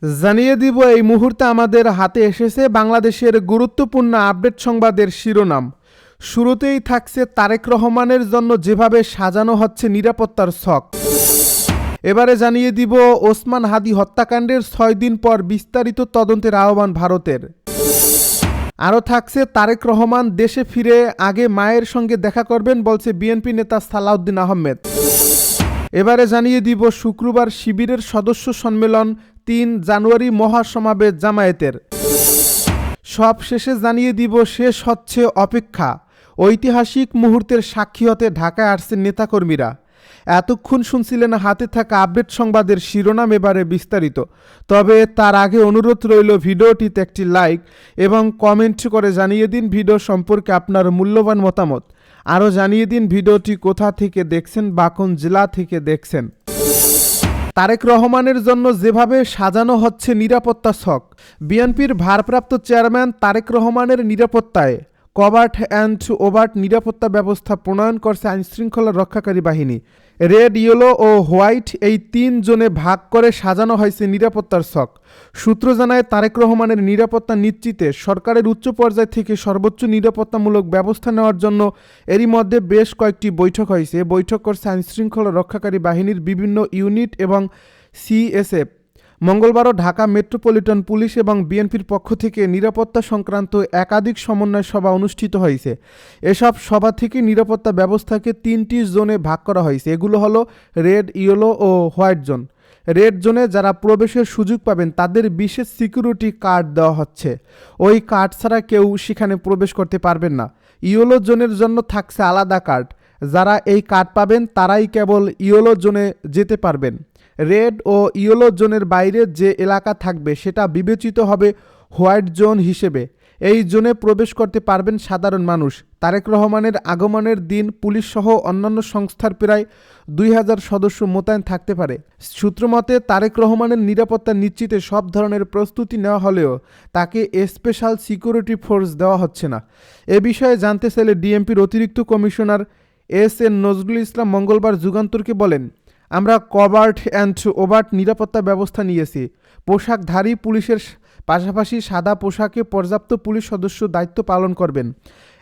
জানিয়ে দিব এই মুহূর্তে আমাদের হাতে এসেছে বাংলাদেশের গুরুত্বপূর্ণ আপডেট সংবাদের শিরোনাম। শুরুতেই থাকছে তারেক রহমানের জন্য যেভাবে সাজানো হচ্ছে নিরাপত্তার ছক। এবারে জানিয়ে দিব ওসমান হাদি হত্যাকাণ্ডের 6 দিন পর বিস্তারিত তদন্তের আহ্বান ভারতের। আরও থাকছে তারেক রহমান দেশে ফিরে আগে মায়ের সঙ্গে দেখা করবেন বলছে বিএনপি নেতা সালাউদ্দিন আহমেদ। এবারে জানিয়ে দিব শুক্রবার শিবিরের সদস্য সম্মেলন, 3 জানুয়ারি মহাসমাবেশ জামায়াতের। সব শেষে জানিয়ে দিব শেষ হচ্ছে অপেক্ষা, ঐতিহাসিক মুহূর্তের সাক্ষী হতে ঢাকায় আসছেন নেতাকর্মীরা। এতক্ষণ শুনছিলেন হাতে থাকা আপডেট সংবাদের শিরোনাম, এবারে বিস্তারিত। তবে তার আগে অনুরোধ রইল ভিডিওটিতে একটি লাইক এবং কমেন্ট করে জানিয়ে দিন ভিডিও সম্পর্কে আপনার মূল্যবান মতামত। আরও জানিয়ে দিন ভিডিওটি কোথা থেকে দেখছেন বা কোন জেলা থেকে দেখছেন। তারেক রহমানের জন্য যেভাবে সাজানো হচ্ছে নিরাপত্তা ছক। বিএনপির ভারপ্রাপ্ত চেয়ারম্যান তারেক রহমানের নিরাপত্তায় কভার্ট অ্যান্ড ওভার্ট নিরাপত্তা ব্যবস্থা প্রণয়ন করছে আইনশৃঙ্খলা রক্ষাকারী বাহিনী। রেড, ইয়েলো ও হোয়াইট এই 3 জোনে ভাগ করে সাজানো হয়েছে নিরাপত্তার ছক। সূত্র জানায় তারেক রহমানের নিরাপত্তা নিশ্চিতে সরকারের উচ্চ পর্যায় থেকে সর্বোচ্চ নিরাপত্তামূলক ব্যবস্থা নেওয়ার জন্য এরই মধ্যে বেশ কয়েকটি বৈঠক হয়েছে। বৈঠক করছে আইনশৃঙ্খলা রক্ষাকারী বাহিনীর বিভিন্ন ইউনিট এবং সিএসএফ। মঙ্গলবারও ঢাকা মেট্রোপলিটন পুলিশ এবং বিএনপির পক্ষ থেকে নিরাপত্তা সংক্রান্ত একাধিক সমন্বয় সভা অনুষ্ঠিত হয়েছে। এসব সভা থেকে নিরাপত্তা ব্যবস্থাকে 3টি জোনে ভাগ করা হয়েছে। এগুলো হলো রেড, ইয়েলো ও হোয়াইট জোন। রেড জোনে যারা প্রবেশের সুযোগ পাবেন তাদের বিশেষ সিকিউরিটি কার্ড দেওয়া হচ্ছে। ওই কার্ড ছাড়া কেউ সেখানে প্রবেশ করতে পারবেন না। ইয়েলো জোনের জন্য থাকছে আলাদা কার্ড। যারা এই কার্ড পাবেন তারাই কেবল ইয়েলো জোনে যেতে পারবেন। রেড ও ইয়েলো জোনের বাইরে যে এলাকা থাকবে সেটা বিবেচিত হবে হোয়াইট জোন হিসেবে। এই জোনে প্রবেশ করতে পারবেন সাধারণ মানুষ। তারেক রহমানের আগমনের দিন পুলিশসহ অন্যান্য সংস্থার প্রায় 2000 সদস্য মোতায়েন থাকতে পারে। সূত্রমতে তারেক রহমানের নিরাপত্তা নিশ্চিতে সব ধরনের প্রস্তুতি নেওয়া হলেও তাকে স্পেশাল সিকিউরিটি ফোর্স দেওয়া হচ্ছে না। এ বিষয়ে জানতে চাইলে ডিএমপির অতিরিক্ত কমিশনার এস.এন. নজরুল ইসলাম মঙ্গলবার যুগান্তরকে বলেন, আমরা কভার্ট অ্যান্ড ওভার্ট নিরাপত্তা ব্যবস্থা নিয়েছি। পোশাকধারী পুলিশের পাশাপাশি সাদা পোশাকে পর্যাপ্ত পুলিশ সদস্য দায়িত্ব পালন করবেন।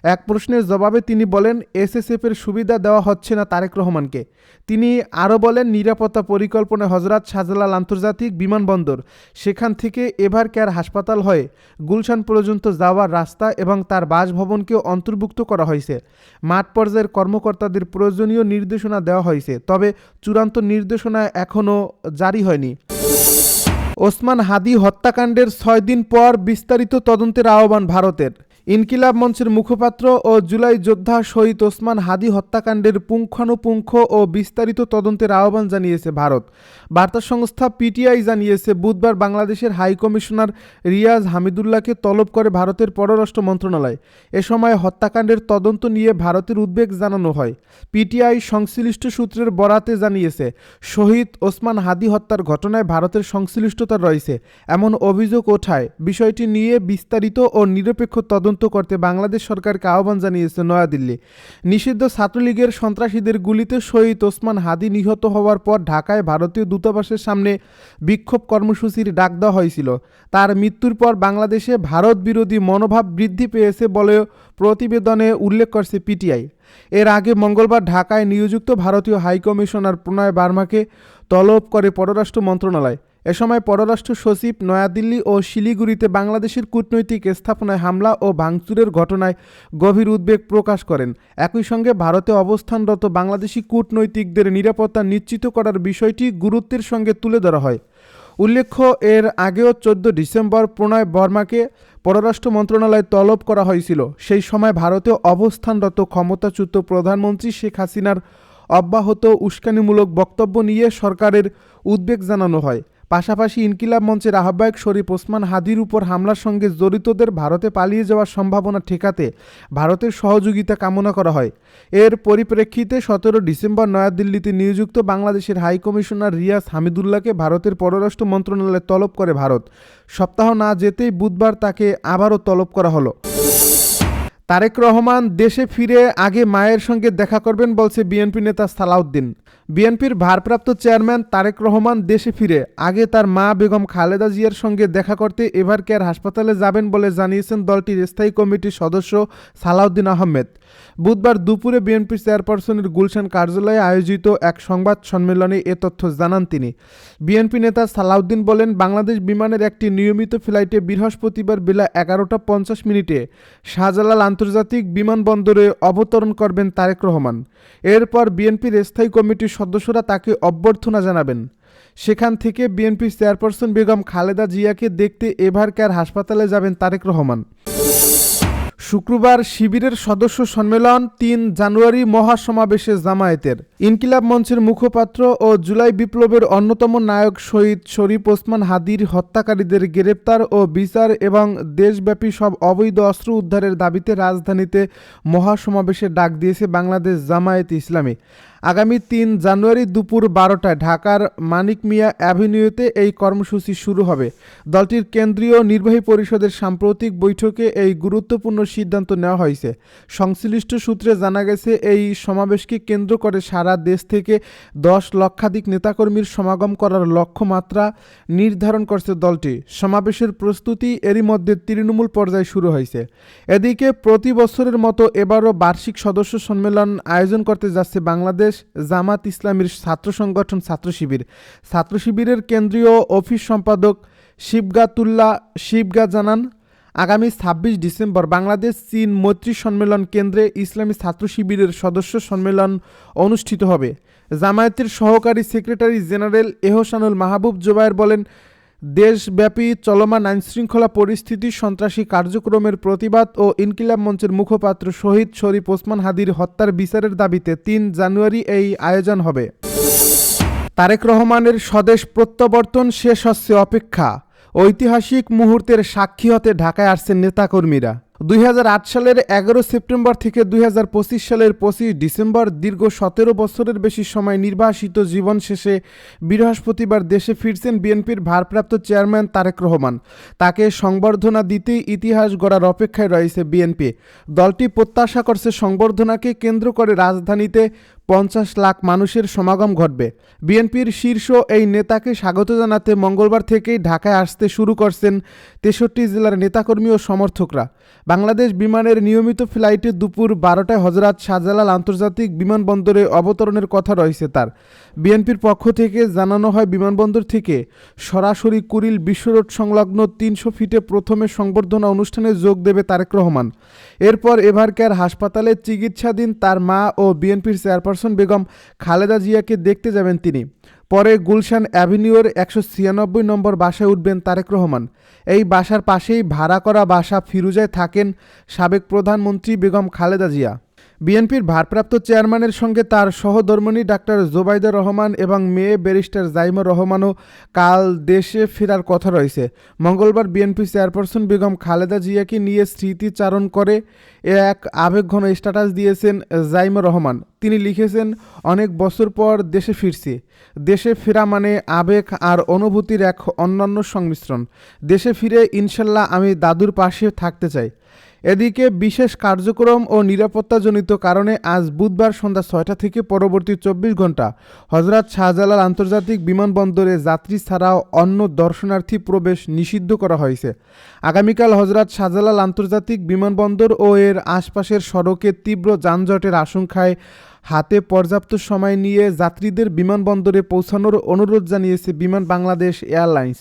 এক প্রশ্নের জবাবে তিনি বলেন, এসএসএফের সুবিধা দেওয়া হচ্ছে না তারেক রহমানকে। তিনি আরও বলেন, নিরাপত্তা পরিকল্পনা হজরত শাহজালাল আন্তর্জাতিক বিমানবন্দর, সেখান থেকে এভার কেয়ার হাসপাতাল হয়ে গুলশান পর্যন্ত যাওয়ার রাস্তা এবং তার বাসভবনকেও অন্তর্ভুক্ত করা হয়েছে। মাঠ পর্যায়ের কর্মকর্তাদের প্রয়োজনীয় নির্দেশনা দেওয়া হয়েছে, তবে চূড়ান্ত নির্দেশনা এখনও জারি হয়নি। ওসমান হাদি হত্যাকাণ্ডের 6 দিন পর বিস্তারিত তদন্তের আহ্বান ভারতের। ইনকিলাব মঞ্চের মুখপাত্র ও জুলাই যোদ্ধা শহীদ ওসমান হাদি হত্যাকাণ্ডের পুঙ্খানুপুঙ্খ ও বিস্তারিত তদন্তের আহ্বান জানিয়েছে ভারত। বার্তা সংস্থা পিটিআই জানিয়েছে, বুধবার বাংলাদেশের হাই কমিশনার রিয়াজ হামিদুল্লাহকে তলব করে ভারতের পররাষ্ট্র মন্ত্রণালয়। এ সময় হত্যাকাণ্ডের তদন্ত নিয়ে ভারতের উদ্বেগ জানানো হয়। পিটিআই সংশ্লিষ্ট সূত্রের বরাতে জানিয়েছে, শহীদ ওসমান হাদি হত্যার ঘটনায় ভারতের সংশ্লিষ্টতা রয়েছে এমন অভিযোগ ওঠায় বিষয়টি নিয়ে বিস্তারিত ও নিরপেক্ষ তদন্ত করতে বাংলাদেশ সরকারকে আহ্বান জানিয়েছে নয়াদিল্লি। নিষিদ্ধ ছাত্রলীগের সন্ত্রাসীদের গুলিতে শহীদ ওসমান হাদি নিহত হওয়ার পর ঢাকায় ভারতীয় দূতাবাসের সামনে বিক্ষোভ কর্মসূচির ডাক দেওয়া হয়েছিল। তার মৃত্যুর পর বাংলাদেশে ভারত বিরোধী মনোভাব বৃদ্ধি পেয়েছে বলেও প্রতিবেদনে উল্লেখ করছে পিটিআই। এর আগে মঙ্গলবার ঢাকায় নিয়োজিত ভারতীয় হাইকমিশনার প্রণয় বার্মাকে তলব করে পররাষ্ট্র মন্ত্রণালয়। এ সময় পররাষ্ট্র সচিব নয়াদিল্লি ও শিলিগুড়িতে বাংলাদেশের কূটনৈতিক স্থাপনায় হামলা ও ভাঙচুরের ঘটনায় গভীর উদ্বেগ প্রকাশ করেন। একই সঙ্গে ভারতে অবস্থানরত বাংলাদেশি কূটনৈতিকদের নিরাপত্তা নিশ্চিত করার বিষয়টি গুরুত্বের সঙ্গে তুলে ধরা হয়। উল্লেখ্য, এর আগেও 14 ডিসেম্বর প্রণয় বার্মাকে পররাষ্ট্র মন্ত্রণালয়ে তলব করা হয়েছিল। সেই সময় ভারতে অবস্থানরত ক্ষমতাচ্যুত প্রধানমন্ত্রী শেখ হাসিনার অব্যাহত উস্কানিমূলক বক্তব্য নিয়ে সরকারের উদ্বেগ জানানো হয়। পাশাপাশি ইনকিলাব মঞ্চের আহ্বায়ক শরীফ ওসমান হাদির উপর হামলার সঙ্গে জড়িতদের ভারতে পালিয়ে যাওয়ার সম্ভাবনা ঠেকাতে ভারতের সহযোগিতা কামনা করা হয়। এর পরিপ্রেক্ষিতে 17 ডিসেম্বর নয়াদিল্লিতে নিযুক্ত বাংলাদেশের হাইকমিশনার রিয়াজ হামিদুল্লাহকে ভারতের পররাষ্ট্র মন্ত্রণালয়ে তলব করে ভারত। সপ্তাহ না যেতেই বুধবার তাকে আবারও তলব করা হলো। তারেক রহমান দেশে ফিরে আগে মায়ের সঙ্গে দেখা করবেন বলছে বিএনপি নেতা সালাউদ্দিন। বিএনপির ভারপ্রাপ্ত চেয়ারম্যান তারেক রহমান দেশে ফিরে আগে তার মা বেগম খালেদা জিয়ার সঙ্গে দেখা করতে এভারকেয়ার হাসপাতালে যাবেন বলে জানিয়েছেন দলটির স্থায়ী কমিটির সদস্য সালাউদ্দিন আহমেদ। বুধবার দুপুরে বিএনপির চেয়ারপারসনের গুলশান কার্যালয়ে আয়োজিত এক সংবাদ সম্মেলনে এ তথ্য জানান তিনি। বিএনপি নেতা সালাউদ্দিন বলেন, বাংলাদেশ বিমানের একটি নিয়মিত ফ্লাইটে বৃহস্পতিবার বেলা 11টা 50 শাহজালাল আন্তর্জাতিক বিমানবন্দরে অবতরণ করবেন তারেক রহমান। এরপর বিএনপির স্থায়ী কমিটির সদস্যরা তাকে অভ্যর্থনা জানাবেন। সেখান থেকে বিএনপির চেয়ারপারসন বেগম খালেদা জিয়াকে দেখতে এভারকেয়ার হাসপাতালে যাবেন তারেক রহমান। শুক্রবার শিবিরের সদস্য সম্মেলন, 3 জানুয়ারি মহাসমাবেশে জামায়াতের ইনকিলাব মঞ্চের মুখপাত্র ও জুলাই বিপ্লবের অন্যতম নায়ক শহীদ শরীফ ওসমান হাদির হত্যাকারীদের গ্রেপ্তার ও বিচার এবং দেশব্যাপী সব অবৈধ অস্ত্র উদ্ধারের দাবিতে রাজধানীতে মহাসমাবেশের ডাক দিয়েছে বাংলাদেশ জামায়াতে ইসলামী। আগামী 3 জানুয়ারি দুপুর 12টায় ঢাকার মানিক মিয়া অ্যাভিনিউতে এই কর্মসূচি শুরু হবে। দলটির কেন্দ্রীয় নির্বাহী পরিষদের সাম্প্রতিক বৈঠকে এই গুরুত্বপূর্ণ সিদ্ধান্ত নেওয়া হয়েছে। সংশ্লিষ্ট সূত্রে জানা গেছে, এই সমাবেশকে কেন্দ্র করে সারা দেশ থেকে 10 লক্ষাধিক নেতাকর্মীর সমাগম করার লক্ষ্যমাত্রা নির্ধারণ করছে দলটি। সমাবেশের প্রস্তুতি এরই মধ্যে তৃণমূল পর্যায়ে শুরু হয়েছে। এদিকে প্রতি বছরের মতো এবারও বার্ষিক সদস্য সম্মেলন আয়োজন করতে যাচ্ছে বাংলাদেশ জামাত ইসলামীর ছাত্র সংগঠন ছাত্র শিবির। ছাত্র শিবিরের কেন্দ্রীয় অফিস সম্পাদক শিবগাতুল্লাহ শিবগা জানান, আগামী 26 ডিসেম্বর বাংলাদেশ চীন মৈত্রী সম্মেলন কেন্দ্রে ইসলামী ছাত্র শিবিরের সদস্য সম্মেলন অনুষ্ঠিত হবে। জামায়াতের সহকারী সেক্রেটারি জেনারেল এহসানুল মাহবুব জোবায়ের বলেন, দেশব্যাপী চলমান আইনশৃঙ্খলা পরিস্থিতি, সন্ত্রাসী কার্যক্রমের প্রতিবাদ ও ইনকিলাব মঞ্চের মুখপাত্র শহীদ শরীফ ওসমান হাদির হত্যার বিচারের দাবিতে 3 জানুয়ারি এই আয়োজন হবে। তারেক রহমানের স্বদেশ প্রত্যাবর্তন শেষ হচ্ছে অপেক্ষা। ঐতিহাসিক মুহূর্তের সাক্ষী হতে ঢাকায় আসছেন নেতাকর্মীরা। 2008 সালের 11 সেপ্টেম্বর থেকে 2025 সালের 25 ডিসেম্বর দীর্ঘ 17 বছরের বেশি সময় নির্বাসিত জীবন শেষে বৃহস্পতিবার দেশে ফিরছেন বিএনপির ভারপ্রাপ্ত চেয়ারম্যান তারেক রহমান। তাকে সংবর্ধনা দিতেই ইতিহাস গড়ার অপেক্ষায় রয়েছে বিএনপি। দলটি প্রত্যাশা করছে সংবর্ধনাকে কেন্দ্র করে রাজধানীতে 50 লাখ মানুষের সমাগম ঘটবে। বিএনপির শীর্ষ এই নেতাকে স্বাগত জানাতে মঙ্গলবার থেকেই ঢাকায় আসতে শুরু করছেন 63 জেলার নেতাকর্মী ও সমর্থকরা। বাংলাদেশ বিমানের নিয়মিত ফ্লাইটে দুপুর 12টায় হযরত শাহজালাল আন্তর্জাতিক বিমানবন্দরে অবতরণের কথা রয়েছে তার। বিএনপির পক্ষ থেকে জানানো হয়, বিমানবন্দর থেকে সরাসরি কুড়িল বিশ্ব রোড সংলগ্ন 300 ফিটে প্রথমে সংবর্ধনা অনুষ্ঠানে যোগ দেবে তারেক রহমান। এরপর এভারকেয়ার হাসপাতালে চিকিৎসাধীন তার মা ও বিএনপির চেয়ারপারসন বেগম খালেদা জিয়াকে দেখতে যাবেন তিনি। পরে গুলশান অ্যাভিনিউর 196 নম্বর বাসায় উঠবেন তারেক রহমান। এই বাসার পাশেই ভাড়া করা বাসা ফিরুজায় থাকেন সাবেক প্রধানমন্ত্রী বেগম খালেদা জিয়া। বিএনপির ভারপ্রাপ্ত চেয়ারম্যানের সঙ্গে তার সহধর্মিণী ডাক্তার জোবাইদা রহমান এবং মেয়ে ব্যারিস্টার জাইমা রহমানও কাল দেশে ফেরার কথা রয়েছে। মঙ্গলবার বিএনপি চেয়ারপারসন বেগম খালেদা জিয়াকে নিয়ে স্মৃতিচারণ করে এক আবেগঘন স্ট্যাটাস দিয়েছেন জাইমা রহমান। তিনি লিখেছেন, অনেক বছর পর দেশে ফিরছি। দেশে ফেরা মানে আবেগ আর অনুভূতির এক অনন্য সংমিশ্রণ। দেশে ফিরে ইনশাল্লাহ আমি দাদুর পাশে থাকতে চাই। এদিকে বিশেষ কার্যক্রম ও নিরাপত্তাজনিত কারণে আজ বুধবার সন্ধ্যা 6টা থেকে পরবর্তী 24 ঘন্টা হযরত শাহজালাল আন্তর্জাতিক বিমানবন্দরে যাত্রী ছাড়াও অন্য দর্শনার্থী প্রবেশ নিষিদ্ধ করা হয়েছে। আগামীকাল হযরত শাহজালাল আন্তর্জাতিক বিমানবন্দর ও এর আশপাশের সড়কে তীব্র যানজটের আশঙ্কায় হাতে পর্যাপ্ত সময় নিয়ে যাত্রীদের বিমানবন্দরে পৌঁছানোর অনুরোধ জানিয়েছে বিমান বাংলাদেশ এয়ারলাইন্স।